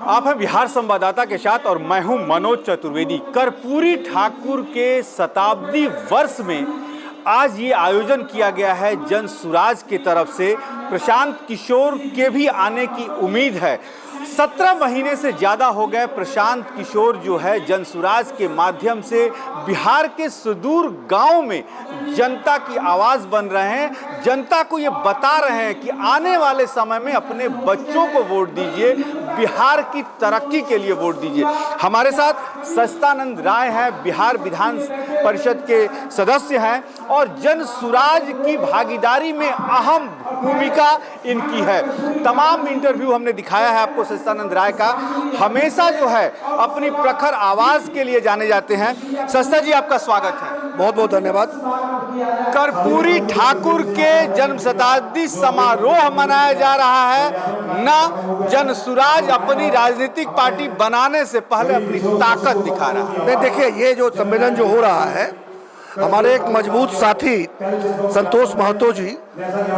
आप हैं बिहार संवाददाता के साथ और मैं हूं मनोज चतुर्वेदी। कर्पूरी ठाकुर के शताब्दी वर्ष में आज ये आयोजन किया गया है जनसुराज की तरफ से। प्रशांत किशोर के भी आने की उम्मीद है। 17 महीने से ज़्यादा हो गए प्रशांत किशोर जो है जनसुराज के माध्यम से बिहार के सुदूर गांव में जनता की आवाज़ बन रहे हैं। जनता को ये बता रहे हैं कि आने वाले समय में अपने बच्चों को वोट दीजिए, बिहार की तरक्की के लिए वोट दीजिए। हमारे साथ सच्चिदानंद राय हैं, बिहार विधान परिषद के सदस्य हैं और जनसुराज की भागीदारी में अहम भूमिका इनकी है। तमाम इंटरव्यू हमने दिखाया है आपको सच्चिदानंद राय का। हमेशा जो है अपनी प्रखर आवाज के लिए जाने जाते हैं। सस्ता जी, आपका स्वागत है। बहुत बहुत धन्यवाद। कर्पूरी ठाकुर के जन्म शताब्दी समारोह मनाया जा रहा है ना। जनसुराज अपनी राजनीतिक पार्टी बनाने से पहले अपनी ताकत दिखा रहा है। नहीं, देखिए, ये जो सम्मेलन जो हो रहा है, हमारे एक मजबूत साथी संतोष महतो जी,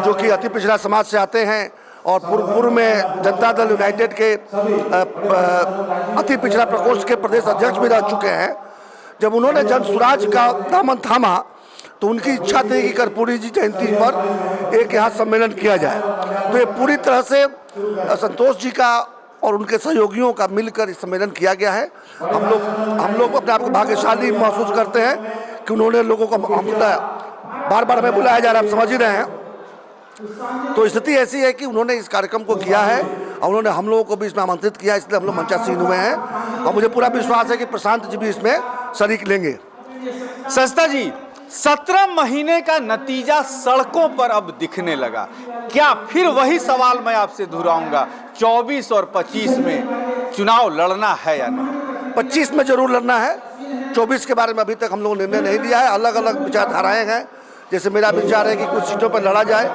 जो कि अति पिछड़ा समाज से आते हैं और पूर्व में जनता दल यूनाइटेड के अति पिछड़ा प्रकोष्ठ के प्रदेश अध्यक्ष भी रह चुके हैं। जब उन्होंने जनसुराज का दामन थामा तो उनकी इच्छा थी कि कर्पूरी जी जयंती पर एक यहाँ सम्मेलन किया जाए। तो ये पूरी तरह से संतोष जी का और उनके सहयोगियों का मिलकर इस सम्मेलन किया गया है। हम लोग अपने आप को भाग्यशाली महसूस करते हैं कि उन्होंने लोगों को बार बार हमें बुलाया जा रहा है, आप समझ ही रहे हैं। तो स्थिति ऐसी है कि उन्होंने इस कार्यक्रम को किया है और उन्होंने हम लोगों को भी इसमें आमंत्रित किया, इसलिए हम लोग मंचासीन हुए हैं और मुझे पूरा विश्वास है कि प्रशांत जी भी इसमें शरीक लेंगे। सस्ता जी, 17 महीने का नतीजा सड़कों पर अब दिखने लगा। क्या फिर वही सवाल मैं आपसे दोहराऊंगा, 24 और 25 में चुनाव लड़ना है या नहीं? 25 में जरूर लड़ना है। 24 के बारे में अभी तक हम लोगों ने निर्णय नहीं लिया है। अलग अलग विचारधाराएं हैं। जैसे मेरा विचार है कि कुछ सीटों पर लड़ा जाए,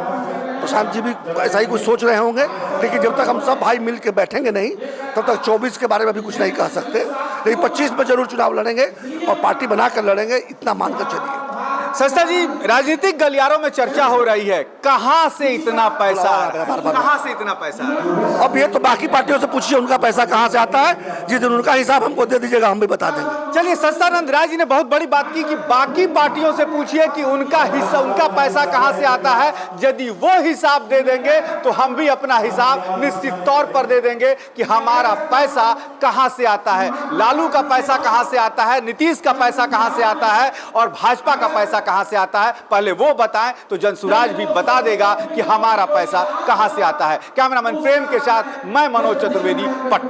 प्रशांत जी भी ऐसा ही कुछ सोच रहे होंगे, लेकिन जब तक हम सब भाई मिल के बैठेंगे नहीं तब तक 24 के बारे में भी कुछ नहीं कह सकते। लेकिन 25 में जरूर चुनाव लड़ेंगे और पार्टी बनाकर लड़ेंगे, इतना मानकर चलिए। सस्ता जी, राजनीतिक गलियारों में चर्चा हो रही है, कहां से इतना पैसा आ रहा है? कहां से इतना पैसा आ रहा है? अब ये तो बाकी पार्टियों से पूछिए उनका पैसा कहां से आता है। जिस दिन उनका हिसाब हमको दे दीजिएगा, हम भी बता देंगे। चलिए, सच्चिदानंद राय जी ने बहुत बड़ी बात की कि बाकी पार्टियों से पूछिए कि उनका हिस्सा, उनका पैसा कहां से आता है। यदि वो हिसाब दे देंगे तो हम भी अपना हिसाब निश्चित तौर पर दे देंगे कि हमारा पैसा कहां से आता है। लालू का पैसा कहां से आता है, नीतीश का पैसा कहां से आता है और भाजपा का पैसा कहां से आता है, पहले वो बताएं तो जनसुराज भी बता देगा कि हमारा पैसा कहां से आता है। कैमरामैन प्रेम के साथ मैं मनोज चतुर्वेदी, पटना।